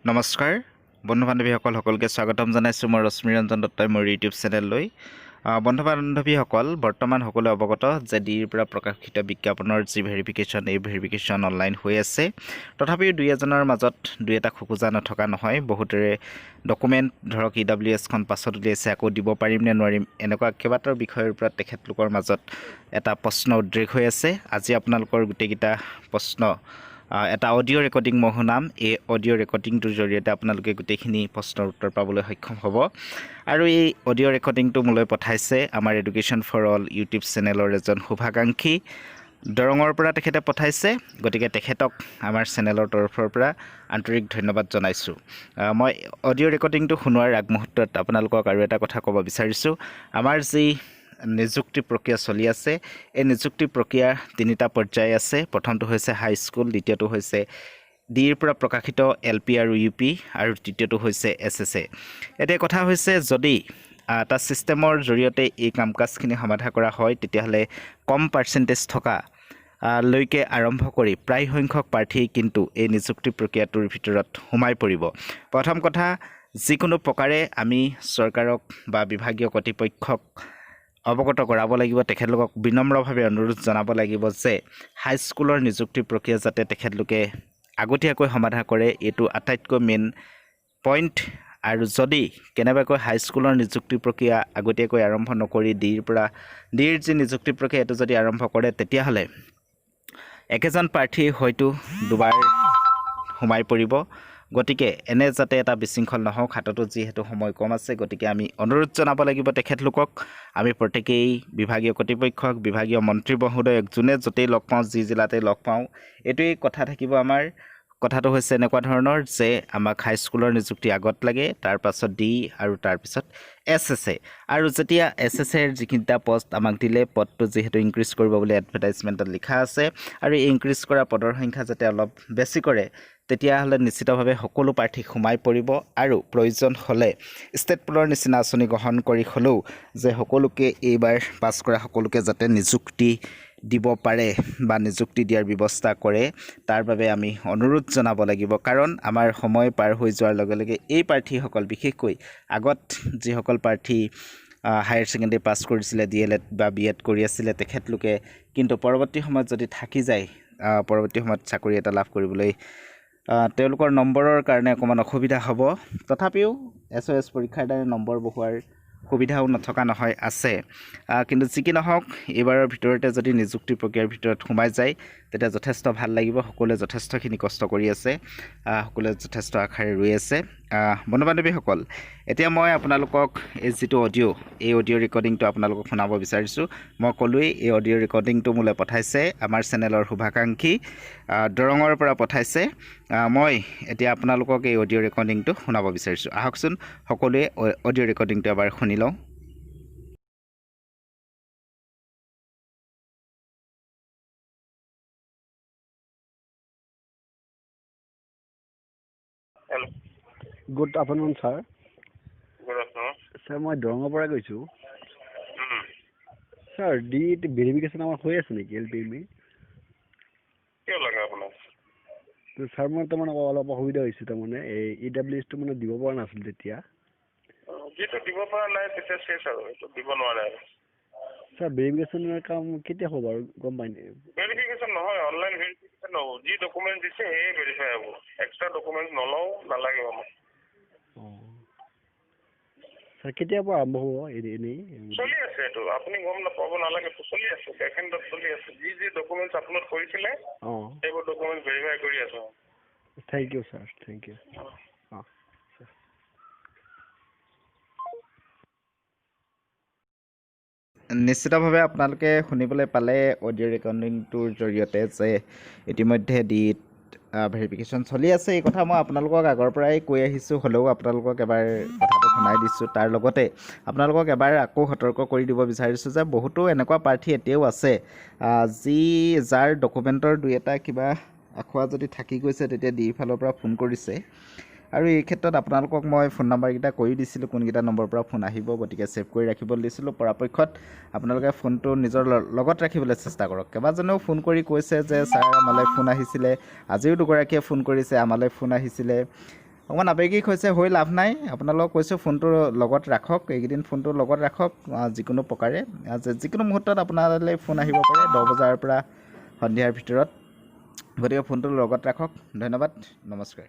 নমস্কাৰ বন্ধু বান্ধৱীসকল সকলোকে স্বাগতম জনাইছোঁ মই ৰশ্মি ৰঞ্জন দত্তই মোৰ ইউটিউব চেনেললৈ বন্ধু বান্ধৱীসকল বৰ্তমান সকলো অৱগত যে ডিৰ পৰা প্ৰকাশিত বিজ্ঞাপনৰ যি ভেৰিফিকেশ্যন এই ভেৰিফিকেশ্যন অনলাইন হৈ আছে তথাপিও দুই এজনৰ মাজত দুই এটা খোকোজা নথকা নহয় বহুতৰে ডকুমেণ্ট ধৰক EWSখন পাছত উলিয়াইছে আকৌ দিব পাৰিম নে নোৱাৰিম এনেকুৱা কেইবাটাও বিষয়ৰ ওপৰত তেখেতলোকৰ মাজত এটা প্ৰশ্ন উদ্ৰেক হৈ আছে আজি আপোনালোকৰ গোটেইকেইটা প্ৰশ্ন এটা অডিঅ' ৰেকৰ্ডিং মই শুনাম এই অডিঅ' ৰেকৰ্ডিংটোৰ জৰিয়তে আপোনালোকে গোটেইখিনি প্ৰশ্নৰ উত্তৰ পাবলৈ সক্ষম হ'ব আৰু এই অডিঅ' ৰেকৰ্ডিংটো মোলৈ পঠাইছে আমাৰ এডুকেশ্যন ফৰ অল ইউটিউব চেনেলৰ এজন শুভাকাংক্ষী দৰঙৰ পৰা তেখেতে পঠাইছে গতিকে তেখেতক আমাৰ চেনেলৰ তৰফৰ পৰা আন্তৰিক ধন্যবাদ জনাইছোঁ মই অডিঅ' ৰেকৰ্ডিংটো শুনোৱাৰ আগমুহূৰ্তত আপোনালোকক আৰু এটা কথা ক'ব বিচাৰিছোঁ আমাৰ যি নিযুক্তি প্ৰক্ৰিয়া চলি আছে এই নিযুক্তি প্ৰক্ৰিয়া তিনিটা পৰ্যায় আছে প্ৰথমটো হৈছে হাই স্কুল দ্বিতীয়টো হৈছে ডিৰ পৰা প্ৰকাশিত LP আৰু UP আৰু তৃতীয়টো হৈছে SSA এতিয়া কথা হৈছে যদি এটা ছিষ্টেমৰ জৰিয়তে এই কাম কাজখিনি সমাধা কৰা হয় তেতিয়াহ'লে কম পাৰ্চেণ্টেজ থকা লৈকে আৰম্ভ কৰি প্ৰায় সংখ্যক প্ৰাৰ্থী কিন্তু এই নিযুক্তি প্ৰক্ৰিয়াটোৰ ভিতৰত সোমাই পৰিব প্ৰথম কথা যিকোনো প্ৰকাৰে আমি চৰকাৰক বা বিভাগীয় কৰ্তৃপক্ষক অৱগত কৰাব লাগিব তেখেতলোকক বিনম্ৰভাৱে অনুৰোধ জনাব লাগিব যে হাইস্কুলৰ নিযুক্তি প্ৰক্ৰিয়া যাতে তেখেতলোকে আগতীয়াকৈ সমাধা কৰে এইটো আটাইতকৈ মেইন পইণ্ট আৰু যদি কেনেবাকৈ হাইস্কুলৰ নিযুক্তি প্ৰক্ৰিয়া আগতীয়াকৈ আৰম্ভ নকৰি ডিৰ যি নিযুক্তি প্ৰক্ৰিয়া এইটো যদি আৰম্ভ কৰে তেতিয়াহ'লে একেজন প্ৰাৰ্থী হয়তো দুবাৰ সোমাই পৰিব গতিকে এনে যাতে এটা বিশৃংখল নহওক হাততো যিহেতু সময় কম আছে গতিকে আমি অনুৰোধ জনাব লাগিব তেখেতলোকক আমি প্ৰত্যেকেই বিভাগীয় কৰ্তৃপক্ষক বিভাগীয় মন্ত্ৰী মহোদয়ক যোনে য'তেই লগ পাওঁ যি জিলাতে লগ পাওঁ এইটোৱেই কথা থাকিব আমাৰ কথাটো হৈছে এনেকুৱা ধৰণৰ যে আমাক হাইস্কুলৰ নিযুক্তি আগত লাগে তাৰপাছত ডি আৰু তাৰপিছত SSA আৰু যেতিয়া SSAৰ যিকেইটা পষ্ট আমাক দিলে পদটো যিহেতু ইনক্ৰিজ কৰিব বুলি এডভাৰটাইজমেণ্টত লিখা আছে আৰু এই ইনক্ৰিজ কৰা পদৰ সংখ্যা যাতে অলপ বেছি কৰে তেতিয়াহ'লে নিশ্চিতভাৱে সকলো প্ৰাৰ্থী সোমাই পৰিব আৰু প্ৰয়োজন হ'লে ষ্টেট পুলৰ নিচিনা আঁচনি গ্ৰহণ কৰি হ'লেও যে সকলোকে এইবাৰ পাছ কৰা সকলোকে যাতে নিযুক্তি দিব পাৰে বা নিযুক্তি দিয়াৰ ব্যৱস্থা কৰে তাৰ বাবে আমি অনুৰোধ জনাব লাগিব কাৰণ আমাৰ সময় পাৰ হৈ যোৱাৰ লগে লগে এই প্ৰাৰ্থীসকল বিশেষকৈ আগত যিসকল প্ৰাৰ্থী হায়াৰ ছেকেণ্ডেৰী পাছ কৰিছিলে DLED বা BEd কৰি আছিলে তেখেতলোকে কিন্তু পৰৱৰ্তী সময়ত যদি থাকি যায় পৰৱৰ্তী সময়ত চাকৰি এটা লাভ কৰিবলৈ তেওঁলোকৰ নম্বৰৰ কাৰণে অকণমান অসুবিধা হ'ব তথাপিও SOS পৰীক্ষাৰ দ্বাৰা নম্বৰ বহুৱাৰ সুবিধাও নথকা নহয় আছে কিন্তু যি কি নহওক এইবাৰৰ ভিতৰতে যদি নিযুক্তি প্ৰক্ৰিয়াৰ ভিতৰত সোমাই যায় তেতিয়া যথেষ্ট ভাল লাগিব সকলোৱে যথেষ্টখিনি কষ্ট কৰি আছে সকলোৱে যথেষ্ট আশাৰে ৰৈ আছে বন্ধু বান্ধৱীসকল এতিয়া মই আপোনালোকক এই যিটো এই অডিঅ' ৰেকৰ্ডিংটো আপোনালোকক শুনাব বিচাৰিছোঁ মই ক'লোৱেই এই অডিঅ' ৰেকৰ্ডিংটো মোলৈ পঠাইছে আমাৰ চেনেলৰ শুভাকাংক্ষী দৰঙৰ পৰা পঠাইছে মই এতিয়া আপোনালোকক এই অডিঅ' ৰেকৰ্ডিংটো শুনাব বিচাৰিছোঁ আহকচোন সকলোৱে অডিঅ' ৰেকৰ্ডিংটো এবাৰ শুনি লওঁ good afternoon sir good afternoon sir মই দৰঙৰ পৰা কৈছোঁ ছাৰ ডিত ভেৰিফিকেশ্যন আমাৰ হৈ আছে নেকি LP কিয় লাগে আপোনাক তো ছাৰ মই তাৰমানে অলপ অসুবিধা হৈছে তাৰমানে এই EWSটো মানে দিব পৰা নাছিল তেতিয়া যিটো দিব পৰা নাই তেতিয়া শেষ আৰু এইটো দিব নোৱাৰে আৰু ছাৰ ভেৰিফিকেশ্যনৰ কাম কেতিয়া হ'ব আৰু গম পাই নে ভেৰিফিকেশ্যন নহয় অনলাইন ভেৰিফিকেশ্যন নহ'ব যি ডকুমেণ্ট দিছে সেয়ে ভেৰিফাই হ'ব এক্সট্ৰা ডকুমেণ্ট নলওঁ নালাগে আমাক অঁ ছাৰ কেতিয়াৰ পৰা আৰম্ভ হ'ব এনেই চলি আছে এইটো আপুনি গম নাপাব নালাগে চলি আছে বেকেণ্ডত চলি আছে যি ডকুমেণ্টছ আপলোড কৰিছিলে অঁ সেইবোৰ ডকুমেণ্ট ভেৰিফাই কৰি আছোঁ thank you sir thank you অঁ নিশ্চিতভাৱে আপোনালোকে শুনিবলৈ পালে অডিঅ' ৰেকৰ্ডিংটোৰ জৰিয়তে যে ইতিমধ্যে ডিত ভেৰিফিকেশ্যন চলি আছে এই কথা মই আপোনালোকক আগৰ পৰাই কৈ আহিছোঁ হ'লেও আপোনালোকক এবাৰ কথাটো শুনাই দিছোঁ তাৰ লগতে আপোনালোকক এবাৰ আকৌ সতৰ্ক কৰি দিব বিচাৰিছোঁ যে বহুতো এনেকুৱা প্ৰাৰ্থী এতিয়াও আছে যাৰ ডকুমেণ্টৰ দুই এটা কিবা আখোৱা যদি থাকি গৈছে তেতিয়া ডিৰ ফালৰ পৰা ফোন কৰিছে আৰু এই ক্ষেত্ৰত আপোনালোকক মই ফোন নাম্বাৰকেইটা কৈ দিছিলোঁ কোনকেইটা নম্বৰৰ পৰা ফোন আহিব গতিকে ছেভ কৰি ৰাখিবলৈ দিছিলোঁ পৰাপক্ষত আপোনালোকে ফোনটো নিজৰ লগত ৰাখিবলৈ চেষ্টা কৰক কেইবাজনেও ফোন কৰি কৈছে যে ছাৰ আমালৈ ফোন আহিছিলে আজিও দুগৰাকীয়ে ফোন কৰিছে আমালৈ ফোন আহিছিলে অকণমান আৱেগিক হৈছে, হৈ লাভ নাই। আপোনালোকক কৈছোঁ ফোনটো লগত ৰাখক, এইকেইদিন ফোনটো লগত ৰাখক যিকোনো প্ৰকাৰে। যিকোনো মুহূৰ্তত আপোনালৈ ফোন আহিব পাৰে 10 বজাৰ পৰা সন্ধিয়াৰ ভিতৰত। গতিকে ফোনটো লগত ৰাখক। ধন্যবাদ, নমস্কাৰ।